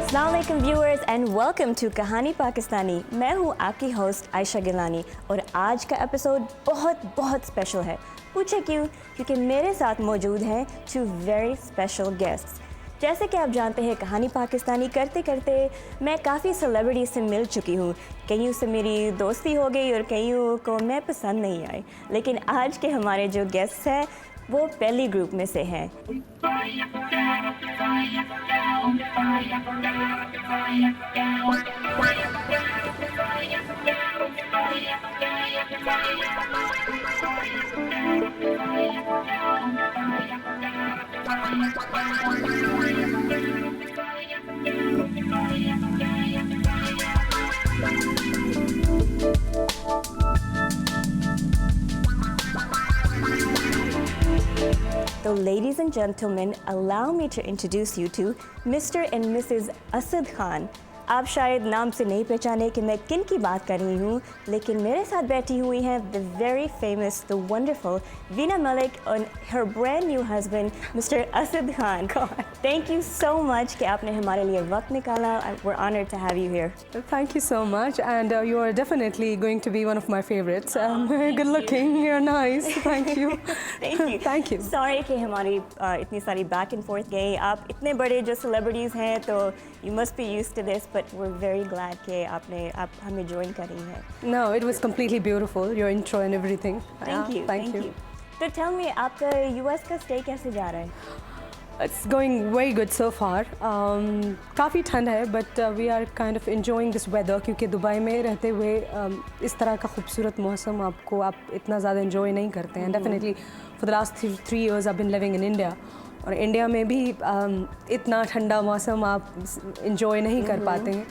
अस्सलाम वालेकुम viewers and welcome to कहानी पाकिस्तानी। मैं हूँ आपकी होस्ट आयशा गिलानी और आज का एपिसोड बहुत स्पेशल है। पूछे क्यों? क्योंकि मेरे साथ मौजूद हैं टू वेरी स्पेशल गेस्ट्स। जैसे कि आप जानते हैं, कहानी पाकिस्तानी करते करते मैं काफ़ी सेलिब्रिटी से मिल चुकी हूँ। कईयों से मेरी दोस्ती हो गई और कईयों को मैं पसंद नहीं आई, लेकिन आज के हमारे जो गेस्ट्स हैं वो पहली ग्रुप में से हैं। So ladies and gentlemen, allow me to introduce you to Mr. and Mrs. Asad Khan. आप शायद नाम से नहीं पहचाने कि मैं किन की बात कर रही हूँ, लेकिन मेरे साथ बैठी हुई हैं the very famous, the wonderful Veena Malik and her brand new husband, Mr. Asad Khan. Thank you so much कि आपने हमारे लिए वक्त निकाला. We're honored to have you here. Thank you so much, and you are definitely going to be one of my favorites. Good looking, you're nice. Thank you. Thank you. Thank you. Sorry कि हमारी इतनी सारी back and forth गई. आप इतने बड़े जो celebrities हैं तो you must be used to this, but we're very glad कि आप हमें join कर रही हैं. No, it was completely beautiful, your intro and everything. Thank you. Thank you. So tell me, आपका US का stay कैसे जा रहा है? It's going very good so far. काफ़ी ठंड है, but we are kind of enjoying this weather क्योंकि दुबई में रहते हुए इस तरह का खूबसूरत मौसम आप इतना ज़्यादा enjoy नहीं करते हैं. Definitely for the last 3 years I've been living in India. और इंडिया में भी इतना ठंडा मौसम आप enjoy नहीं कर पाते हैं,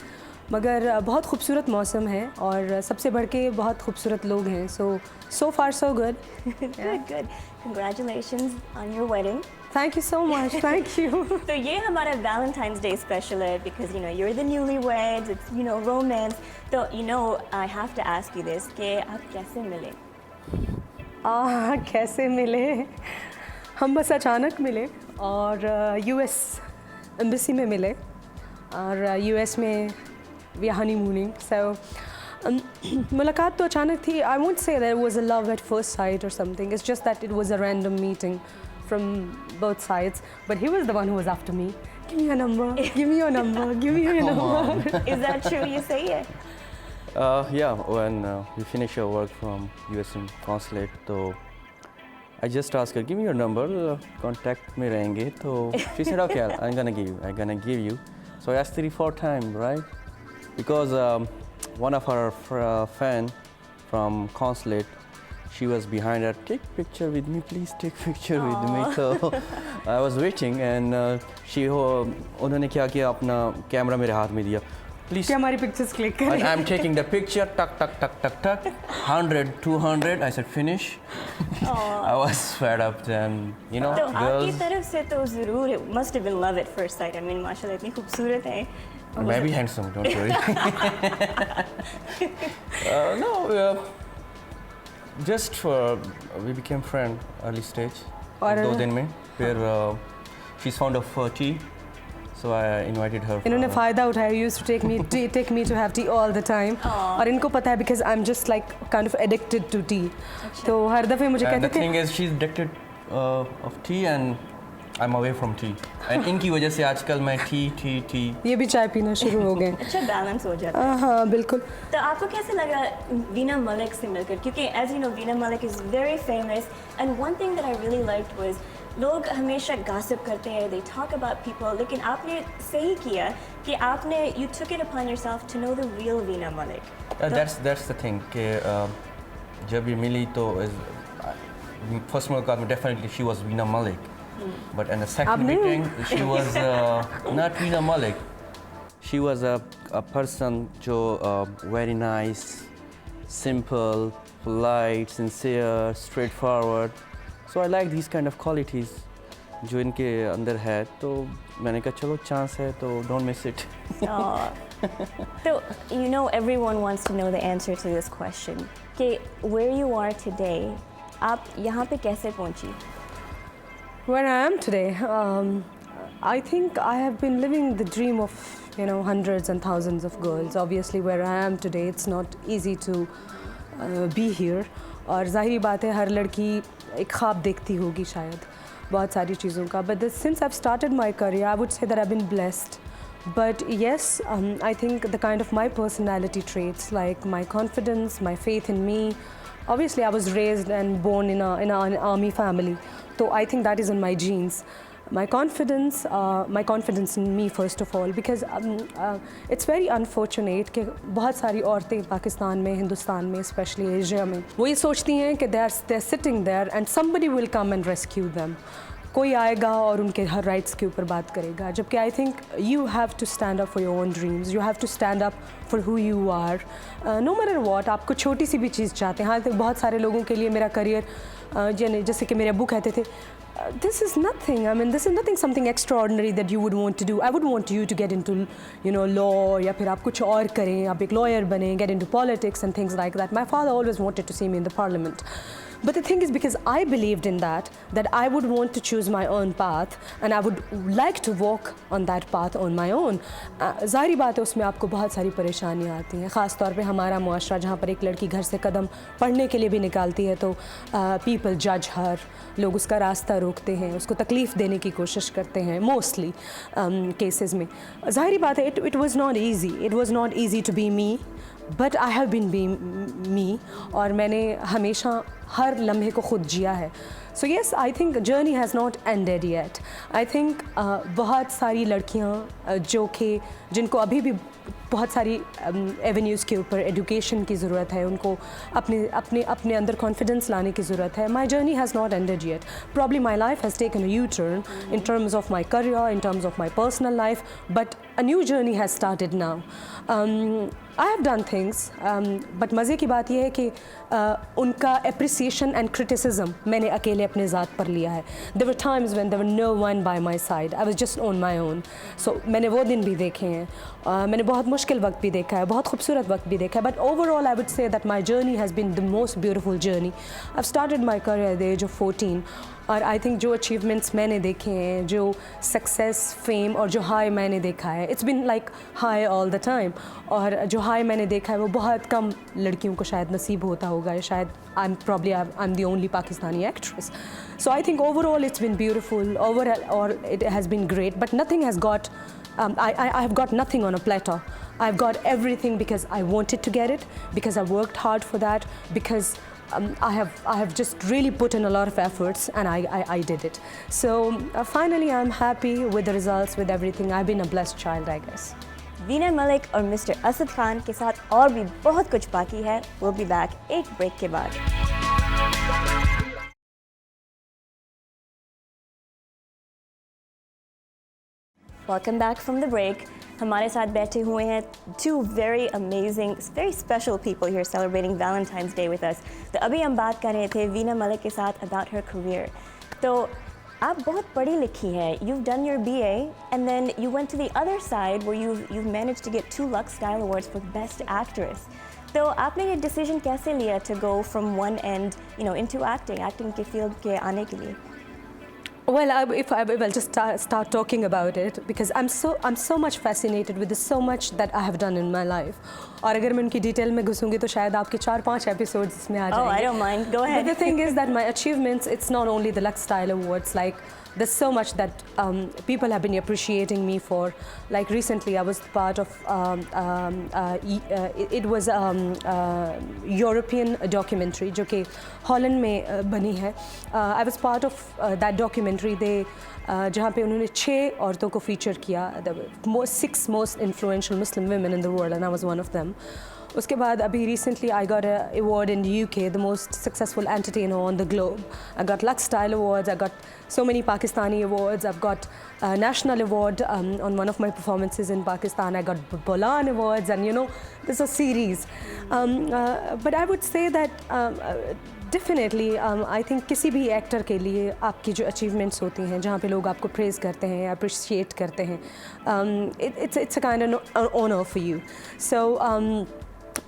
मगर बहुत खूबसूरत मौसम है और सबसे बढ़ के बहुत खूबसूरत लोग हैं. So far so good. Good. Congratulations on your wedding. Thank you so much. Thank you. तो ये हमारा Valentine's Day special है because you're the newlyweds. It's romance. तो I have to ask you this कि आप कैसे मिले? कैसे मिले? हम बस अचानक मिले और US एम्बेसी में मिले और US में we are honeymooning. So मुलाकात तो अचानक थी. I won't say that it was a love at first sight or something. It's just that it was a random meeting from both sides. But he was the one who was after me. Give me your number. Give me your number. Give me your number. Is that true? You say it? Yeah. When we finish our work from US consulate, so I just asked her, give me your number. Contact में रहेंगे. So she said, okay, I'm gonna give you. So I asked 3-4 times, right? Because one of our fan from consulate, she was behind her. Take picture with me, please. Take picture with me. So I was waiting, and उन्होंने क्या किया, अपना camera मेरे हाथ में दिया. Please. क्या हमारी pictures click करें? And I'm taking the picture. Tuck, tuck, tuck, tuck, tuck. 100, 200. I said finish. I was fed up, and तो girls. आपकी तरफ से तो ज़रूर it must have been love at first sight. I mean, माशाल्लाह इतनी खूबसूरत है. मैं भी handsome, don't worry. No, just we became friend early stage. और 2 दिन में फिर she's fond of tea, so I invited her. इन्होंने फ़ायदा उठाया. Used to take me to have tea all the time. और इनको पता है because I'm just like kind of addicted to tea. तो हर दफ़े मुझे And कहते the थे. thing is, she's addicted of tea, and I'm away from tea. And इनकी वजह से आजकल मैं tea. ये भी चाय पीना शुरू हो गए. अच्छा बैलेंस हो जाता है. हाँ बिल्कुल. तो आपको कैसे लगा वीना मलिक से मिलकर? क्योंकि as you know, Veena Malik is very famous, and one thing that I really liked was लोग हमेशा gossip करते हैं, they talk about people, लेकिन आपने सही किया कि आपने you took it upon yourself to know the real Veena Malik. That's the thing कि जब ये मिली तो first मुलाकात में definitely she was Veena Malik. But in the second meeting, she was not Veena Malik. She was a person जो very nice, simple, polite, sincere, straightforward. So I like these kind of qualities जो इनके अंदर है. तो मैंने कहा चलो chance है तो don't miss it. So everyone wants to know the answer to this question. कि where you are today, आप यहाँ पे कैसे पहुँची? Where I am today, I think I have been living the dream of hundreds and thousands of girls. Obviously, where I am today, it's not easy to be here. और ज़ाहिरी बात है हर लड़की एक ख्वाब देखती होगी शायद बहुत सारी चीज़ों का. But since I've started my career, I would say that I've been blessed. But yes, I think the kind of my personality traits, like my confidence, my faith in me. Obviously, I was raised and born in an army family, so I think that is in my genes. My confidence in me first of all, because it's very unfortunate कि बहुत सारी औरतें पाकिस्तान में, हिंदुस्तान में, especially Asia में, वो ये सोचती हैं कि they're sitting there and somebody will come and rescue them. कोई आएगा और उनके हर राइट्स के ऊपर बात करेगा, जबकि I think you have to stand up for your own dreams, you have to stand up for who you are, no matter what. आपको छोटी सी भी चीज़ चाहते हैं. हाँ, तो बहुत सारे लोगों के लिए मेरा करियर जैसे कि मेरे अब्बू कहते थे, this is nothing. I mean, this is nothing something extraordinary that you would want to do. I would want you to get into, law, या फिर आप कुछ और करें, आप एक lawyer बने, get into politics and things like that. My father always wanted to see me in the parliament. But the thing is, because I believed in that I would want to choose my own path and I would like to walk on that path on my own. ज़ाहिरी बात है उसमें आपको बहुत सारी परेशानियाँ आती हैं, ख़ास तौर पे हमारा मुआशरा जहाँ पर एक लड़की घर से कदम पढ़ने के लिए भी निकालती है तो people judge her, लोग उसका रास्ता रोकते हैं, उसको तकलीफ़ देने की कोशिश करते हैं मोस्टली केसेस में. ज़ाहिरी बात है it was not easy to be me. But I have been being me और मैंने हमेशा हर लम्हे को खुद जिया है. So yes, I think journey has not ended yet. I think बहुत सारी लड़कियाँ जिनको अभी भी बहुत सारी एवेन्यूज़ के ऊपर एजुकेशन की ज़रूरत है, उनको अपने अंदर कॉन्फिडेंस लाने की ज़रूरत है. My journey has not ended yet. Probably my life has taken a U-turn in terms of my career, in terms of my personal life, but a new journey has started now. I have done things, but मज़े की बात यह है कि उनका appreciation and criticism मैंने अकेले अपने ज़ात पर लिया है. There were times when there were no one by my side. I was just on my own. So मैंने वो दिन भी देखे हैं, मैंने बहुत मुश्किल वक्त भी देखा है, बहुत खूबसूरत वक्त भी देखा है. But overall, I would say that my journey has been the most beautiful journey. I've started my career at the age of 14. और आई थिंक जो अचीवमेंट्स मैंने देखे हैं, जो सक्सेस, फेम और जो हाई मैंने देखा है, it's been like high all the time. और जो हाई मैंने देखा है वो बहुत कम लड़कियों को शायद नसीब होता होगा, या शायद I am the only Pakistani actress. So I think overall it's been beautiful और it has been great. But nothing has got I have got nothing on a platter. I've got everything because I wanted to get it, because I worked hard for that, because I have just really put in a lot of efforts and I did it. So finally I'm happy with the results, with everything. I've been a blessed child, I guess. Veena Malik और mister Asad Khan के साथ और भी बहुत कुछ बाकी है. We'll be back एक ब्रेक के बाद. Welcome back from the break. हमारे साथ बैठे हुए हैं two very amazing, very special people here celebrating Valentine's Day with us. तो अभी हम बात कर रहे थे वीना मलिक के साथ about her career. तो आप बहुत पढ़ी लिखी हैं. You've done your BA and then you went to the other side where you've managed to get 2 Lux Style Awards for Best Actress. तो आपने ये decision कैसे लिया to go from one end, into acting के field के आने के लिए? Well, I'll just start talking about it because I'm so much fascinated with so much that I have done in my life. और अगर मैं उनकी डिटेल में घुसूंगी तो शायद आपके 4-5 एपिसोड्स इसमें आ जाएंगे. Oh, I don't mind. Go ahead. But the thing is that my achievements, it's not only the Lux Style Awards. Like there's so much that people have been appreciating me for. Like recently, I was part of it was European documentary जो कि Holland में बनी है. I was part of that documentary. जहाँ पे उन्होंने 6 औरतों को फीचर किया. The 6 most influential Muslim women in the world, and I was one of them. उसके बाद अभी recently I got an award in the UK, the most successful entertainer on the globe. I got Lux Style Awards, I got so many Pakistani awards, I've got a national award on one of my performances in Pakistan. I got Bolan Awards and there's a series. But I would say that definitely I think किसी भी actor के लिए आपकी जो achievements होती हैं जहाँ पे लोग आपको प्रेज़ करते हैं, अप्रिशिएट करते हैं, it's a kind of honor for you. So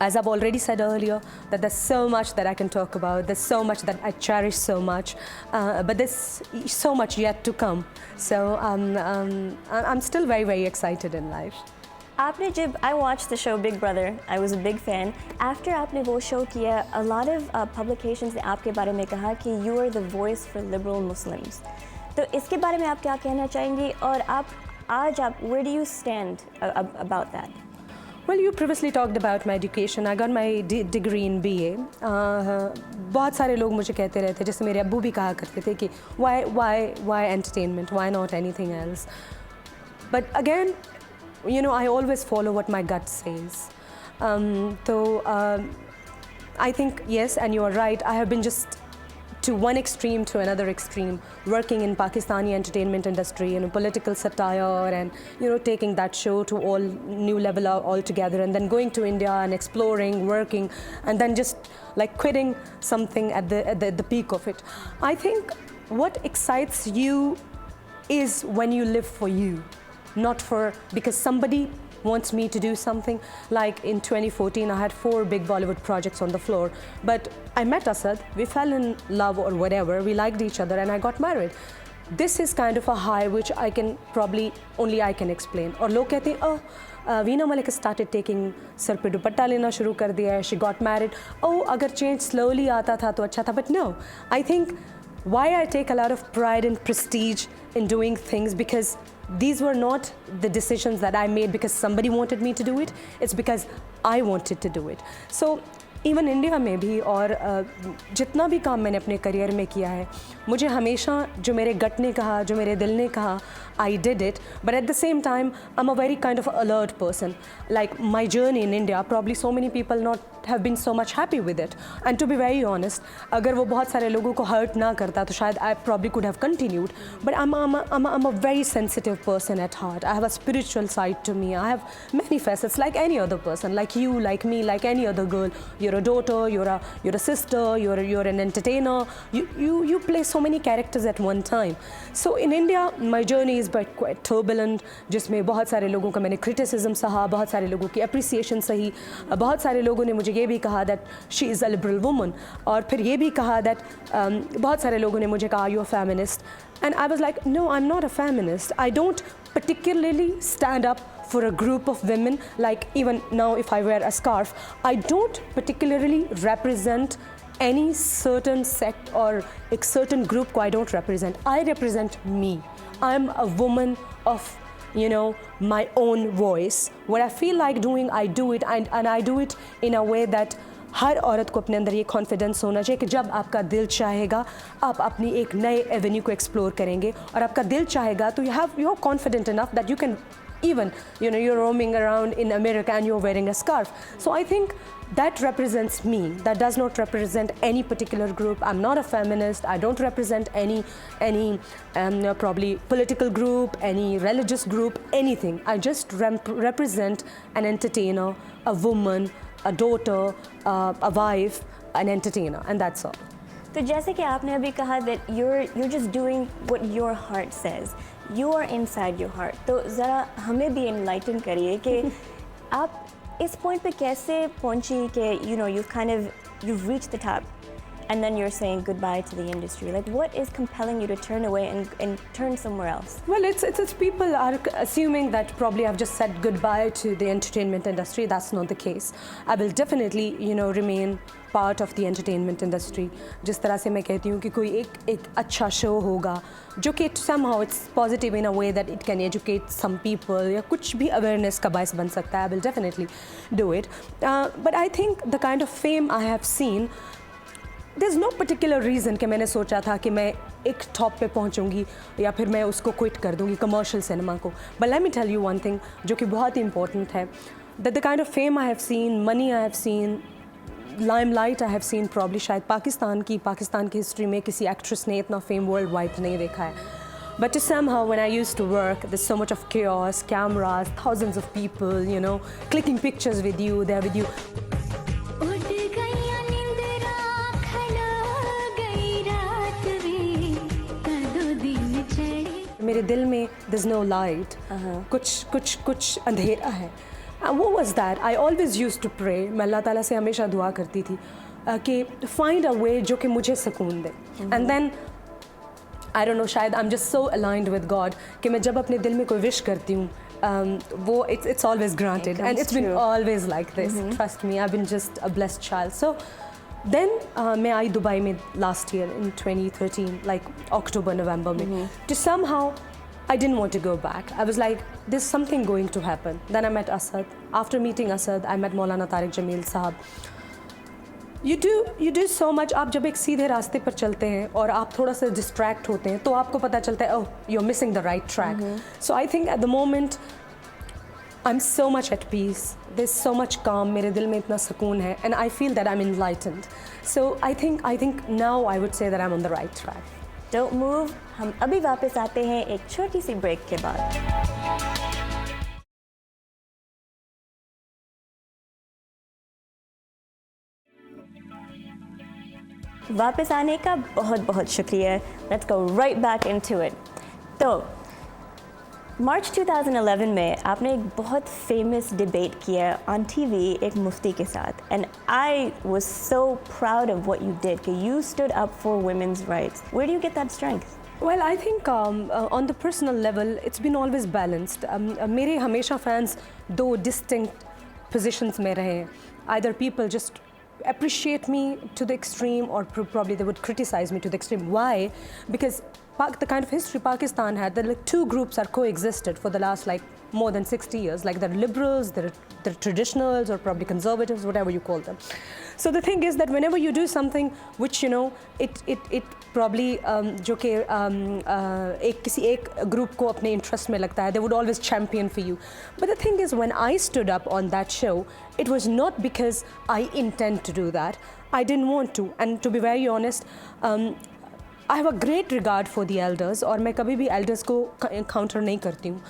as I've already said earlier, that there's so much that I can talk about, there's so much that I cherish so much, but there's so much yet to come. So I'm still very, very excited in life. आपने जब I watched the show Big Brother, I was a big fan. After आपने वो show किया, a lot of publications ने आपके बारे में कहा कि you are the voice for liberal Muslims. तो इसके बारे में आप क्या कहना चाहेंगी और आज आप where do you stand about that? Well, you previously talked about my education. I got my degree in BA. बहुत सारे लोग मुझे कहते रहते, जैसे मेरे अब्बू भी कहा करते थे कि why entertainment? Why not anything else? But again, you know, I always follow what my gut says. I think yes, and you are right. I have been just to one extreme to another extreme, working in Pakistani entertainment industry, you know, political satire, and you know, taking that show to all new level altogether, and then going to India and exploring, working, and then just like quitting something at the peak of it. I think what excites you is when you live for you, not for because somebody wants me to do something. Like in 2014, I had 4 big Bollywood projects on the floor, but I met Asad, we fell in love or whatever, we liked each other, and I got married. This is kind of a high which I can probably only I can explain. और लोग कहते हैं, oh, Veena Malik started taking sir पे दुपट्टा लेना शुरू कर दिया है, she got married. Oh, अगर change slowly आता था तो अच्छा था, but no. I think why I take a lot of pride and prestige in doing things because these were not the decisions that I made because somebody wanted me to do it. It's because I wanted to do it. So even India में भी और जितना भी काम मैंने अपने career में किया है, मुझे हमेशा जो मेरे गट ने कहा, जो मेरे दिल ने कहा, I did it. But at the same time, I'm a very kind of alert person. Like my journey in India, probably so many people not have been so much happy with it. And to be very honest, अगर वो बहुत सारे लोगों को hurt ना करता तो शायद I probably could have continued. But I'm a very sensitive person at heart. I have a spiritual side to me. I have many facets like any other person, like you, like me, like any other girl. You're a daughter, you're a sister, you're an entertainer. You play so many characters at one time. So in India, my journey is but quite turbulent, जिसमें बहुत सारे लोगों का मैंने criticism सहा, बहुत सारे लोगों की appreciation सही, बहुत सारे लोगों ने मुझे ये भी कहा that she is a liberal woman, और फिर ये भी कहा that बहुत सारे लोगों ने मुझे कहा you're a feminist, and I was like no, I'm not a feminist. I don't particularly stand up for a group of women. Like even now if I wear a scarf, I don't particularly represent any certain sect or a certain group ko I don't represent. I represent me. I'm a woman of, you know, my own voice. What I feel like doing, I do it, and I do it in a way that हर औरत को अपने अंदर ये confidence होना चाहिए कि जब आपका दिल चाहेगा आप अपनी एक नए एवेन्यू को एक्सप्लोर करेंगे, और आपका दिल चाहेगा तो you're confident enough that you can even, you know, you're roaming around in America and you're wearing a scarf. So I think that represents me. That does not represent any particular group. I'm not a feminist. I don't represent any probably political group, any religious group, anything. I just represent an entertainer, a woman, a daughter, a wife, an entertainer, and that's all. तो जैसे कि आपने अभी कहा that you're just doing what your heart says. You are inside your heart. तो ज़रा हमें भी enlighten करिए कि आप इस point पे कैसे पहुंची कि you know you've reached the top, and then you're saying goodbye to the industry. Like what is compelling you to turn away and turn somewhere else? Well, it's people are assuming that probably I've just said goodbye to the entertainment industry. That's not the case. I will definitely, you know, remain part of the entertainment industry. जिस तरह से मैं कहती हूँ कि कोई एक अच्छा शो होगा जो कि somehow it's positive in a way that it can educate some people या कुछ भी awareness का बायस बन सकता है. I will definitely do it. But I think the kind of fame I have seen, there's no particular reason कि मैंने सोचा था कि मैं एक टॉप पे पहुंचूंगी या फिर मैं उसको क्विट कर दूंगी कमर्शियल सिनेमा को. But let me tell you one thing जो कि बहुत ही important है, that the kind of fame I have seen, money I have seen, limelight I have seen, probably शायद पाकिस्तान की हिस्ट्री में किसी एक्ट्रेस ने इतना फेम वर्ल्ड वाइड नहीं देखा है. But somehow when I used to work, there's so much of chaos, cameras, thousands of people, you know, clicking pictures with you, they're with you. मेरे दिल में there's no light, कुछ अंधेरा है. And what was that? I always used to pray. मैं अल्लाह ताला से हमेशा दुआ करती थी कि find a way जो कि मुझे सुकून दे. And then I don't know, शायद I'm just so aligned with God कि मैं जब अपने दिल में कोई wish करती हूँ वो it's always granted, comes and it's been true. always like this. Trust me, I've been just a blessed child. So then मैं आई दुबई में last year in 2013, like October, November में. To somehow I didn't want to go back. I was like, there's something going to happen. Then I met Asad. After meeting Asad, I met Maulana Tariq Jameel Sahab. You do so much. आप जब एक सीधे रास्ते पर चलते हैं और आप थोड़ा सा distract होते हैं तो आपको पता चलता है, oh, you're missing the right track. So I think at the moment I'm so much at peace. There's so much calm. मेरे दिल में इतना सुकून है, and I feel that I'm enlightened. So I think now I would say that I'm on the right track. Don't move. हम अभी वापस आते हैं एक छोटी सी ब्रेक के बाद. वापस आने का बहुत बहुत शुक्रिया. Let's go right back into it. तो मार्च 2011 में आपने एक बहुत फेमस डिबेट किया ऑन टीवी एक मुफ्ती के साथ, and I was so proud of what you did कि you stood up for women's rights. Where do you get that strength? Well, I think on the personal level, it's been always balanced. मेरे हमेशा fans दो distinct positions में रहे हैं. Either people just appreciate me to the extreme, or probably they would criticize me to the extreme. Why? Because the kind of history Pakistan had, that like two groups are coexisted for the last like more than 60 years. Like there are liberals, there are traditionals, or probably conservatives, whatever you call them. So the thing is that whenever you do something which it probably जो कि एक किसी एक group को अपने interest में लगता है, they would always champion for you. But the thing is, when I stood up on that show, it was not because I intend to do that. I didn't want to. And to be very honest, I have a great regard for the elders, और मैं कभी भी elders को counter नहीं करती हूँ.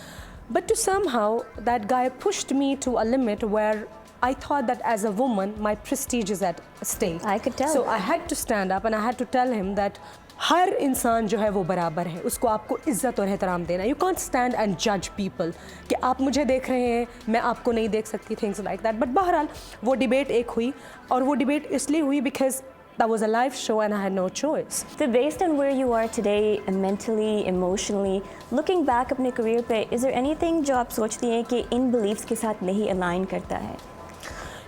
But to somehow that guy pushed me to a limit where I thought that as a woman my prestige is at stake. I could tell. So I had to stand up and I had to tell him that हर इंसान जो है वो बराबर है, उसको आपको इज्जत और एहतराम देना. You can't stand and judge people कि आप मुझे देख रहे हैं, मैं आपको नहीं देख सकती, things like that. But बहरहाल वो डिबेट एक हुई, और वो डिबेट इसलिए हुई because that was a live show and I had no choice. So based on where you are today, mentally, emotionally, looking back अपने career पे, is there anything जो आप सोचती हैं कि इन beliefs के साथ नहीं align करता है?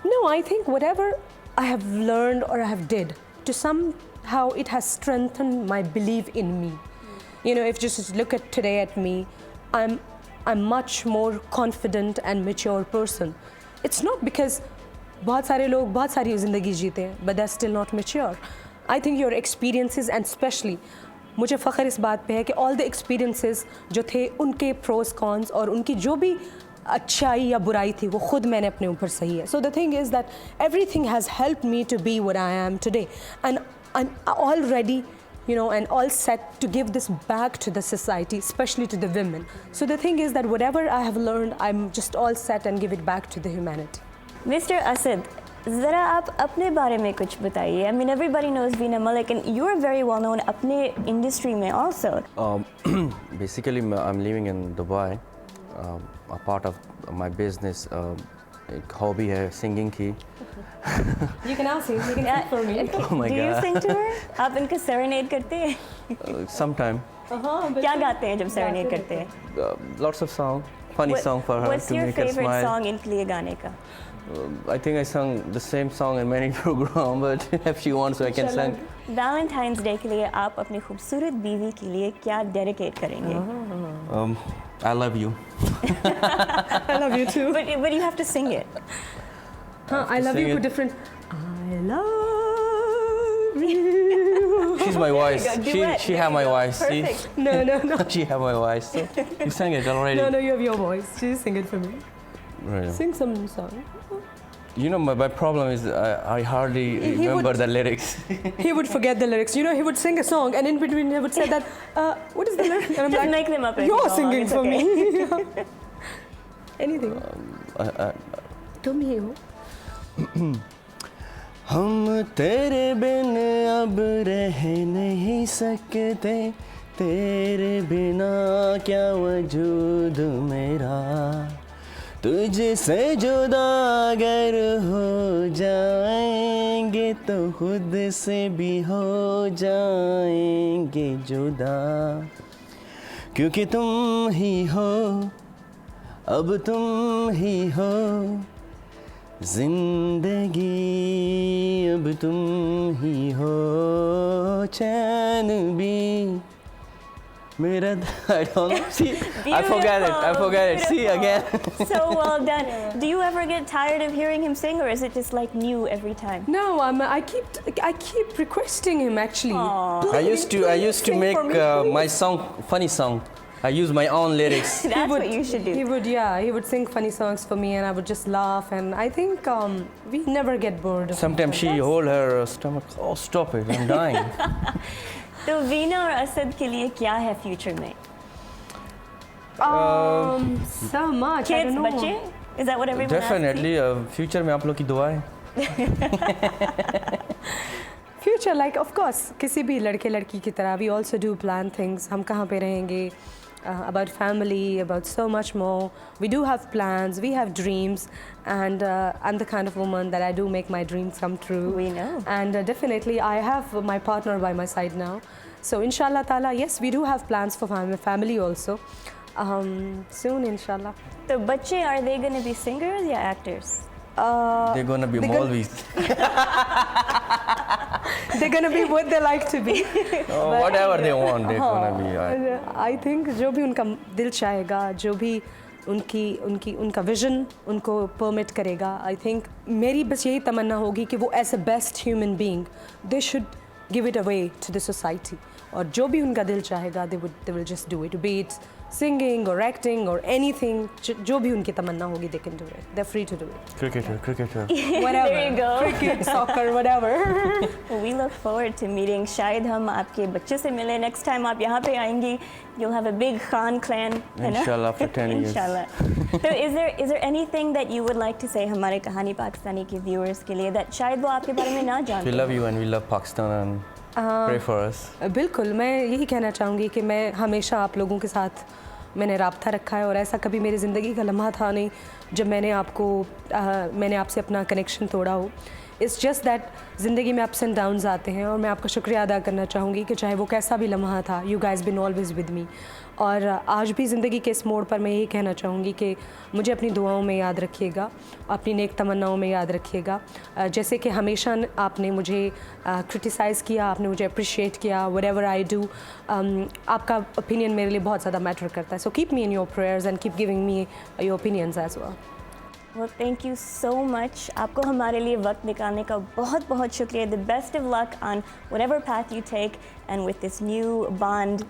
No, I think whatever I have learned or I have did, to somehow it has strengthened my belief in me. You know, if just look at today at me, I'm much more confident and mature person. It's not because बहुत सारे लोग बहुत सारी ज़िंदगी जीते हैं, but they're still not mature. I think your experiences, and especially मुझे फ़ख्र इस बात पे है कि all the experiences जो थे उनके pros cons और उनकी जो भी अच्छाई या बुराई थी वो खुद मैंने अपने ऊपर सही है. So the thing is that everything has helped me to be what I am today, and I'm all ready, you know, and all set to give this back to the society, especially to the women. So the thing is that whatever I have learned, I'm just all set and give it back to the humanity. Mr. Asad, ज़रा आप अपने बारे में कुछ बताइए. I mean, everybody knows Veena Malik, and you're very well known अपने industry में also. Basically, I'm living in Dubai. A part of my business, एक hobby है singing की. You can ask him. You can sing for me. Oh my Do you God. sing to her? आप इनको serenade करते हैं? Sometime. क्या गाते हैं जब serenade करते हैं? Lots of song, funny song for her What's to your make her favorite smile. song इनके लिए गाने का? I think I sung the same song in many programs, but if she wants, so I can sing. Valentine's Day के लिए आप अपनी खूबसूरत बीवी के लिए क्या dedicate करेंगे? I love you. I love you too. But you have to sing it. I love sing you for it. different. I love you. She's my voice. There you go, duet. She There have you my go. voice. Perfect. No. She have my voice. So you sang it already. No, you have your voice. Just sing it for me. Right. Sing some song. You know, my problem is I hardly He remember would- the lyrics. He would forget the lyrics. You know, he would sing a song, and in between he would say that, what is the lyric? And I'm Just like, make them up as you you're go singing along, for it's me. Anything. तुम ही हो. हम तेरे बिन अब रह नहीं सकते, तेरे बिना क्या वजूद मेरा, तुझसे जुदा अगर हो जाएंगे तो खुद से भी हो जाएंगे जुदा, क्योंकि तुम ही हो अब तुम ही हो जिंदगी, अब तुम ही हो चैन भी मेरा। I don't know. See, I forgot it. See again. So well done. Do you ever get tired of hearing him sing, or is it just like new every time? No, I keep requesting him actually. Aw. I used to sing make for me, my song, funny song. I use my own lyrics. That's what you should do. He would sing funny songs for me, and I would just laugh. And I think we never get bored of Sometimes she hold her stomach. Oh, stop it! I'm dying. तो वीना और असद के लिए क्या है future में? so much. I Kids, don't know. बच्चे? Is that what everyone asks? Definitely, future में आप लोग की दुआएं. Future, like of course, किसी भी लड़के लड़की की तरह we also do plan things. हम कहाँ पे रहेंगे? About family, about so much more. We do have plans, we have dreams, and I'm the kind of woman that I do make my dreams come true. We know. And definitely, I have my partner by my side now. So, inshallah ta'ala, yes, we do have plans for family also. Soon, inshallah. तो बच्चे, are they going to be singers या actors? They're gonna be Maulvis. They're gonna be what they like to be. Whatever they want, they're gonna be. I think जो भी उनका दिल चाहेगा, जो भी उनका विजन उनको परमिट करेगा, I think मेरी बस यही तमन्ना होगी कि वो as a best human being, they should give it away to the society. और जो भी उनका दिल चाहेगा, they will just do it. Be it singing or acting or anything, जो भी उनकी तमन्ना होगी, they can do it. They're free to do it. Cricketer. Whatever. There you go. Cricket, soccer, whatever. We look forward to meeting. शायद हम आपके बच्चे से मिले. Next time आप यहाँ पे आएंगी, you'll have a big Khan clan. है ना? Inshallah, after 10 years. Inshallah. So is there anything that you would like to say हमारे कहानी पाकिस्तानी के viewers के लिए that शायद वो आपके बारे में ना जानते? We love you and we love Pakistan and pray for us. बिल्कुल, मैं यही कहना चाहूँगी कि मैं हमेशा आप लोगों के साथ मैंने राब्ता रखा है और ऐसा कभी मेरी ज़िंदगी का लम्हा था नहीं जब मैंने आपसे अपना कनेक्शन तोड़ा हो. इट्स जस्ट दैट ज़िंदगी में अप्स एंड डाउन्स आते हैं और मैं आपका शुक्रिया अदा करना चाहूँगी कि चाहे वो कैसा भी लम्हा था, you guys been always with me. और आज भी ज़िंदगी के इस मोड़ पर मैं यही कहना चाहूँगी कि मुझे अपनी दुआओं में याद रखिएगा, अपनी नेक तमन्नाओं में याद रखिएगा. जैसे कि हमेशा आपने मुझे क्रिटिसाइज़ किया, आपने मुझे अप्रिशिएट किया, व्हाटएवर आई डू, आपका ओपिनियन मेरे लिए बहुत ज़्यादा मैटर करता है. So keep me in your prayers and keep giving me your opinions as well. Well, thank you so much. आपको हमारे लिए वक्त निकालने का बहुत बहुत शुक्रिया. The best of luck on whatever path you take and with this new bond.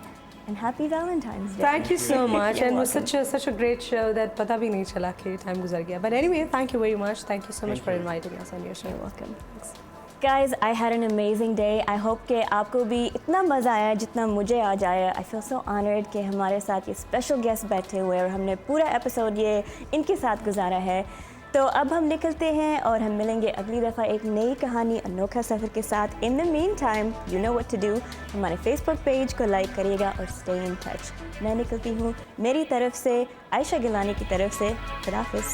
And happy Valentine's Day. Thank you so much. You're And it was welcome. such a great show that पता भी नहीं चला कि time गुजर गया. But anyway, thank you very much. Thank you so much for inviting us on your show. You're welcome. Thanks. Guys, I had an amazing day. I hope कि आपको भी इतना मज़ा आया जितना मुझे आज आया. I feel so honored कि हमारे साथ ये special guest बैठे हुए और हमने पूरा episode ये इनके साथ गुजारा है. तो अब हम निकलते हैं और हम मिलेंगे अगली दफ़ा एक नई कहानी, अनोखा सफ़र के साथ. In the meantime, you know what to do. हमारे Facebook पेज को लाइक करिएगा और stay in touch. मैं निकलती हूँ मेरी तरफ से, आयशा गिलानी की तरफ से. खुदा हाफ़िज़.